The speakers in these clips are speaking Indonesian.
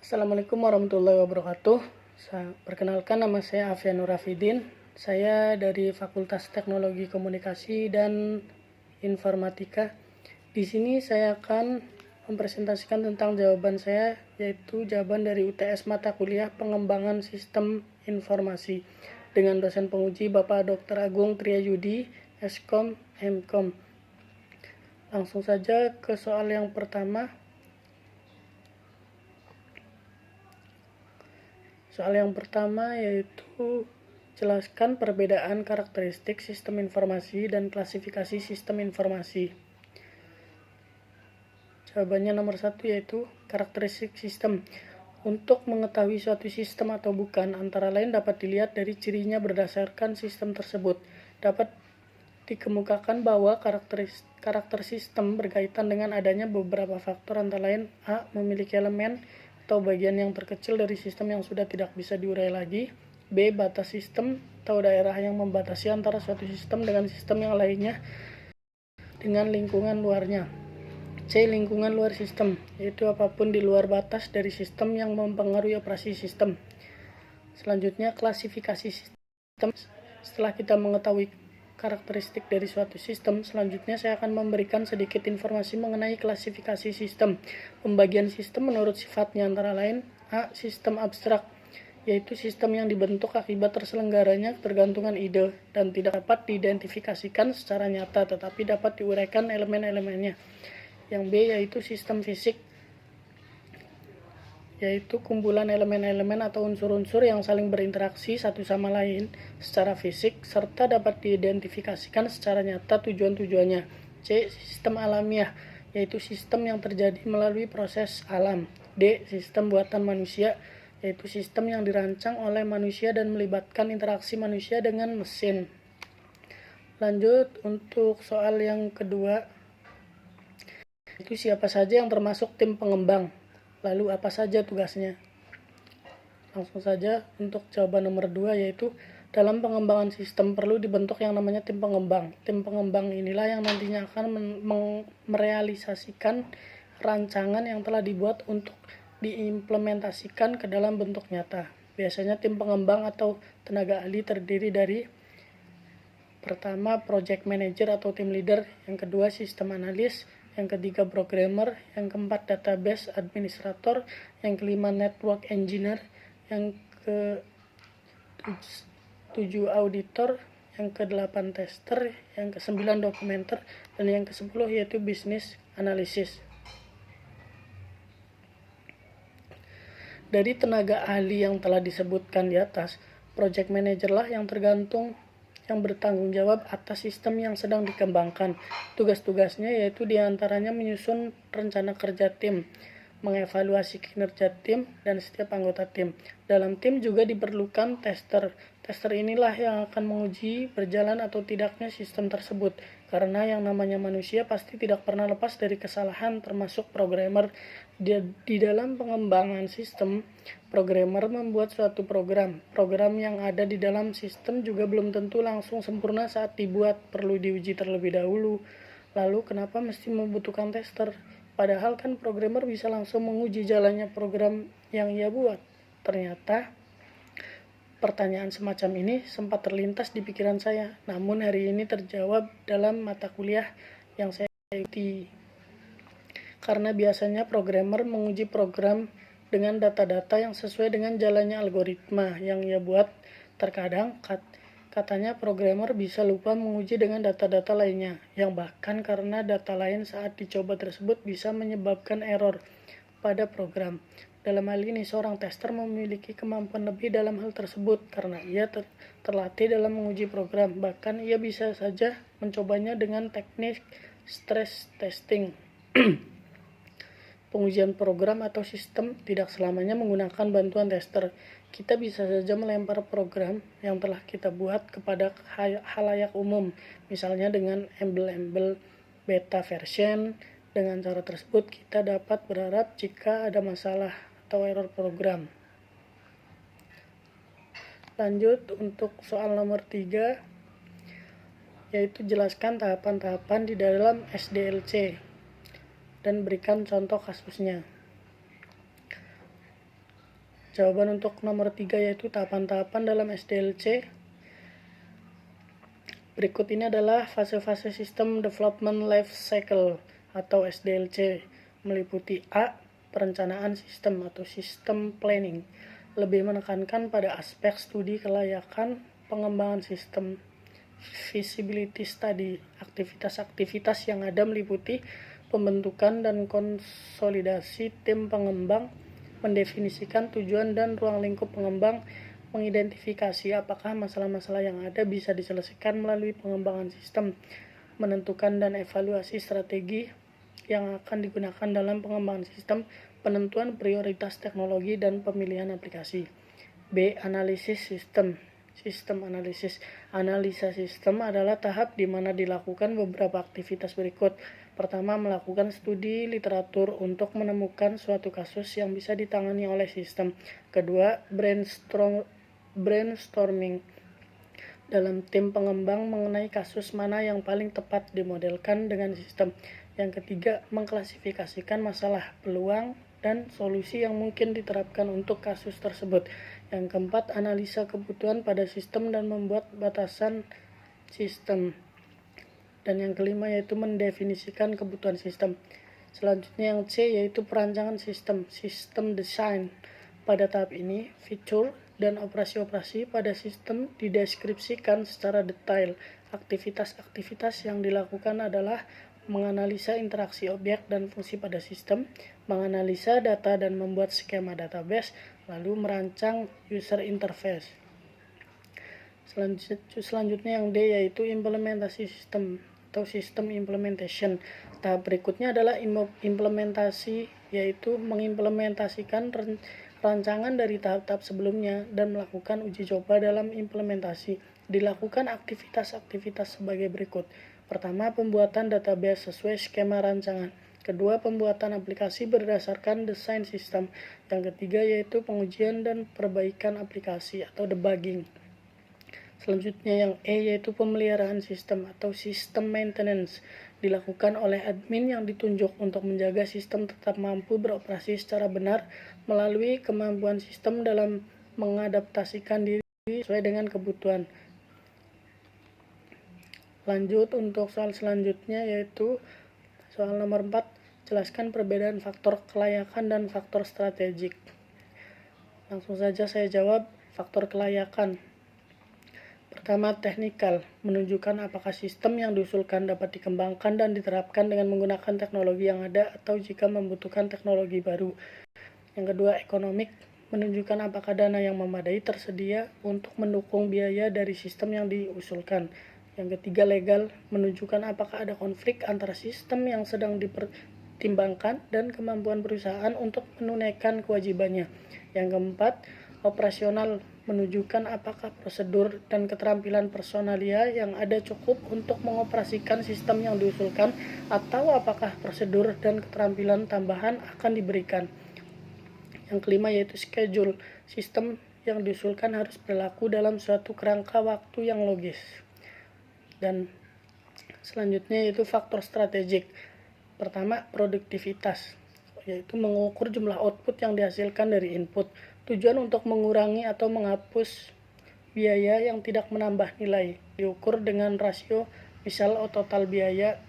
Assalamualaikum warahmatullahi wabarakatuh. Perkenalkan, nama saya Afian Nurafidin. Saya dari Fakultas Teknologi Komunikasi dan Informatika. Di sini saya akan mempresentasikan tentang jawaban saya, yaitu jawaban dari UTS mata kuliah Pengembangan Sistem Informasi dengan dosen penguji Bapak Dr. Agung Triyayudi, Eskom, Mkom. Langsung saja ke soal yang pertama. Soal yang pertama yaitu jelaskan perbedaan karakteristik sistem informasi dan klasifikasi sistem informasi. Jawabannya nomor 1 yaitu karakteristik sistem. Untuk mengetahui suatu sistem atau bukan, antara lain dapat dilihat dari cirinya berdasarkan sistem tersebut. Dapat dikemukakan bahwa karakter sistem berkaitan dengan adanya beberapa faktor, antara lain A. Memiliki elemen atau bagian yang terkecil dari sistem yang sudah tidak bisa diurai lagi. B. Batas sistem atau daerah yang membatasi antara suatu sistem dengan sistem yang lainnya dengan lingkungan luarnya. C. Lingkungan luar sistem, yaitu apapun di luar batas dari sistem yang mempengaruhi operasi sistem. Selanjutnya, klasifikasi sistem. Setelah kita mengetahui karakteristik dari suatu sistem, selanjutnya saya akan memberikan sedikit informasi mengenai klasifikasi sistem. Pembagian sistem menurut sifatnya antara lain A. Sistem abstrak, yaitu sistem yang dibentuk akibat terselenggaranya ketergantungan ide dan tidak dapat diidentifikasikan secara nyata tetapi dapat diuraikan elemen-elemennya. Yang B yaitu sistem fisik, yaitu kumpulan elemen-elemen atau unsur-unsur yang saling berinteraksi satu sama lain secara fisik serta dapat diidentifikasikan secara nyata tujuan-tujuannya. C. Sistem alamiah, yaitu sistem yang terjadi melalui proses alam. D. Sistem buatan manusia, yaitu sistem yang dirancang oleh manusia dan melibatkan interaksi manusia dengan mesin. Lanjut untuk soal yang kedua, itu siapa saja yang termasuk tim pengembang, lalu apa saja tugasnya. Langsung saja untuk jawaban nomor 2, yaitu dalam pengembangan sistem perlu dibentuk yang namanya tim pengembang. Tim pengembang inilah yang nantinya akan merealisasikan rancangan yang telah dibuat untuk diimplementasikan ke dalam bentuk nyata. Biasanya tim pengembang atau tenaga ahli terdiri dari pertama, project manager atau team leader, yang kedua, sistem analis, yang ketiga, programmer, yang keempat, database administrator, yang kelima, network engineer, yang ke-7, auditor, yang ke-8, tester, yang ke-9, dokumenter, dan yang ke-10 yaitu business analysis. Dari tenaga ahli yang telah disebutkan di atas, project manager lah yang bertanggung jawab atas sistem yang sedang dikembangkan. Tugas-tugasnya yaitu diantaranya menyusun rencana kerja tim, mengevaluasi kinerja tim dan setiap anggota tim. Dalam tim juga diperlukan tester. Tester inilah yang akan menguji berjalan atau tidaknya sistem tersebut. Karena yang namanya manusia pasti tidak pernah lepas dari kesalahan, termasuk programmer. Di dalam pengembangan sistem, programmer membuat suatu program. Program yang ada di dalam sistem juga belum tentu langsung sempurna saat dibuat, perlu diuji terlebih dahulu. Lalu kenapa mesti membutuhkan tester? Padahal kan programmer bisa langsung menguji jalannya program yang ia buat. Ternyata pertanyaan semacam ini sempat terlintas di pikiran saya, namun hari ini terjawab dalam mata kuliah yang saya ikuti. Karena biasanya programmer menguji program dengan data-data yang sesuai dengan jalannya algoritma yang ia buat. Terkadang katanya programmer bisa lupa menguji dengan data-data lainnya, yang bahkan karena data lain saat dicoba tersebut bisa menyebabkan error pada program. Dalam hal ini, seorang tester memiliki kemampuan lebih dalam hal tersebut karena ia terlatih dalam menguji program. Bahkan ia bisa saja mencobanya dengan teknik stress testing. Pengujian program atau sistem tidak selamanya menggunakan bantuan tester. Kita bisa saja melempar program yang telah kita buat kepada khalayak umum, misalnya dengan embel-embel beta version. Dengan cara tersebut kita dapat berharap jika ada masalah atau error program. Lanjut untuk soal nomor 3, yaitu jelaskan tahapan-tahapan di dalam SDLC dan berikan contoh kasusnya. Jawaban untuk nomor 3 yaitu tahapan-tahapan dalam SDLC. Berikut ini adalah fase-fase System Development Life Cycle atau SDLC, meliputi A. Perencanaan sistem atau System Planning, lebih menekankan pada aspek studi kelayakan pengembangan sistem. Feasibility Study, aktivitas-aktivitas yang ada meliputi pembentukan dan konsolidasi tim pengembang, mendefinisikan tujuan dan ruang lingkup pengembang, mengidentifikasi apakah masalah-masalah yang ada bisa diselesaikan melalui pengembangan sistem, menentukan dan evaluasi strategi yang akan digunakan dalam pengembangan sistem, penentuan prioritas teknologi dan pemilihan aplikasi. B. Analisis sistem. Sistem analisis. Analisa sistem adalah tahap di mana dilakukan beberapa aktivitas berikut. Pertama, melakukan studi literatur untuk menemukan suatu kasus yang bisa ditangani oleh sistem. Kedua, brainstorming dalam tim pengembang mengenai kasus mana yang paling tepat dimodelkan dengan sistem. Yang ketiga, mengklasifikasikan masalah, peluang, dan solusi yang mungkin diterapkan untuk kasus tersebut. Yang keempat, analisa kebutuhan pada sistem dan membuat batasan sistem. Dan yang kelima yaitu mendefinisikan kebutuhan sistem. Selanjutnya yang C yaitu perancangan sistem, system design. Pada tahap ini, fitur dan operasi-operasi pada sistem dideskripsikan secara detail. Aktivitas-aktivitas yang dilakukan adalah menganalisa interaksi objek dan fungsi pada sistem, menganalisa data dan membuat skema database, lalu merancang user interface. Selanjutnya yang D yaitu implementasi sistem atau system implementation. Tahap berikutnya adalah implementasi, yaitu mengimplementasikan rancangan dari tahap-tahap sebelumnya dan melakukan uji coba dalam implementasi. Dilakukan aktivitas-aktivitas sebagai berikut. Pertama, pembuatan database sesuai skema rancangan. Kedua, pembuatan aplikasi berdasarkan desain sistem. Yang ketiga yaitu pengujian dan perbaikan aplikasi atau debugging. Selanjutnya yang E yaitu pemeliharaan sistem atau system maintenance. Dilakukan oleh admin yang ditunjuk untuk menjaga sistem tetap mampu beroperasi secara benar melalui kemampuan sistem dalam mengadaptasikan diri sesuai dengan kebutuhan. Lanjut untuk soal selanjutnya yaitu soal nomor 4, jelaskan perbedaan faktor kelayakan dan faktor strategik. Langsung saja saya jawab, faktor kelayakan. Pertama, teknikal, menunjukkan apakah sistem yang diusulkan dapat dikembangkan dan diterapkan dengan menggunakan teknologi yang ada atau jika membutuhkan teknologi baru. Yang kedua, ekonomik, menunjukkan apakah dana yang memadai tersedia untuk mendukung biaya dari sistem yang diusulkan. Yang ketiga, legal, menunjukkan apakah ada konflik antara sistem yang sedang dipertimbangkan dan kemampuan perusahaan untuk menunaikan kewajibannya. Yang keempat, operasional, menunjukkan apakah prosedur dan keterampilan personalia yang ada cukup untuk mengoperasikan sistem yang diusulkan atau apakah prosedur dan keterampilan tambahan akan diberikan. Yang kelima yaitu schedule, sistem yang diusulkan harus berlaku dalam suatu kerangka waktu yang logis. Dan selanjutnya yaitu faktor strategik. Pertama, produktivitas, yaitu mengukur jumlah output yang dihasilkan dari input. Tujuan untuk mengurangi atau menghapus biaya yang tidak menambah nilai. Diukur dengan rasio, misal total biaya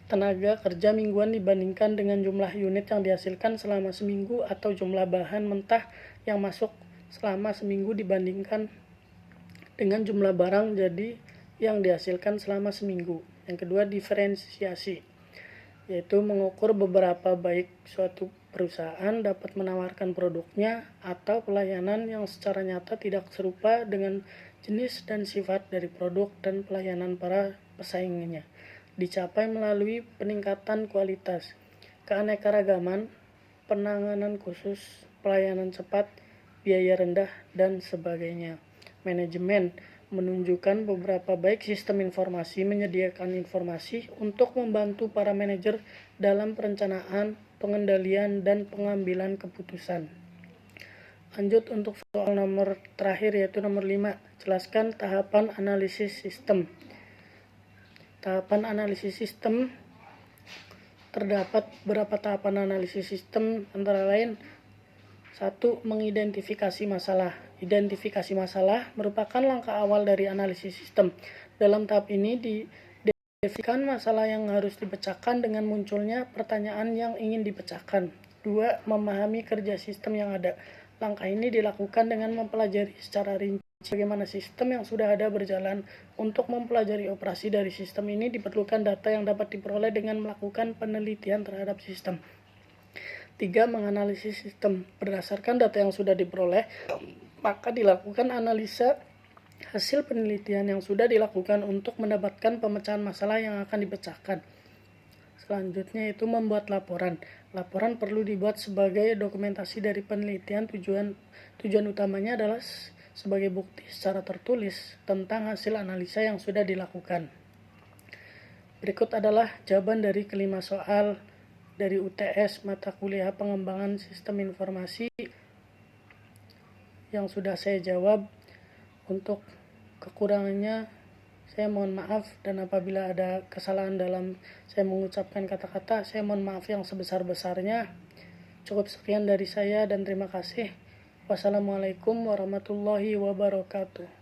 tenaga kerja mingguan dibandingkan dengan jumlah unit yang dihasilkan selama seminggu atau jumlah bahan mentah yang masuk selama seminggu dibandingkan dengan jumlah barang jadi yang dihasilkan selama seminggu. Yang kedua, diferensiasi, yaitu mengukur beberapa baik suatu perusahaan dapat menawarkan produknya atau pelayanan yang secara nyata tidak serupa dengan jenis dan sifat dari produk dan pelayanan para pesaingnya. Dicapai melalui peningkatan kualitas, keanekaragaman, penanganan khusus, pelayanan cepat, biaya rendah, dan sebagainya. Manajemen, menunjukkan beberapa baik sistem informasi menyediakan informasi untuk membantu para manajer dalam perencanaan, pengendalian, dan pengambilan keputusan. Lanjut untuk soal nomor terakhir yaitu nomor 5, jelaskan tahapan analisis sistem. Tahapan analisis sistem, terdapat beberapa tahapan analisis sistem antara lain 1. Mengidentifikasi masalah. Identifikasi masalah merupakan langkah awal dari analisis sistem. Dalam tahap ini didefinisikan masalah yang harus dipecahkan dengan munculnya pertanyaan yang ingin dipecahkan. 2. Memahami kerja sistem yang ada. Langkah ini dilakukan dengan mempelajari secara rinci bagaimana sistem yang sudah ada berjalan. Untuk mempelajari operasi dari sistem ini diperlukan data yang dapat diperoleh dengan melakukan penelitian terhadap sistem. 3. Menganalisis sistem. Berdasarkan data yang sudah diperoleh, maka dilakukan analisa hasil penelitian yang sudah dilakukan untuk mendapatkan pemecahan masalah yang akan dipecahkan. Selanjutnya itu membuat laporan. Laporan perlu dibuat sebagai dokumentasi dari penelitian. Tujuan utamanya adalah sebagai bukti secara tertulis tentang hasil analisa yang sudah dilakukan. Berikut adalah jawaban dari kelima soal dari UTS mata kuliah pengembangan sistem informasi yang sudah saya jawab. Untuk kekurangannya saya mohon maaf, dan apabila ada kesalahan dalam saya mengucapkan kata-kata, saya mohon maaf yang sebesar-besarnya. Cukup sekian dari saya dan terima kasih. Wassalamualaikum warahmatullahi wabarakatuh.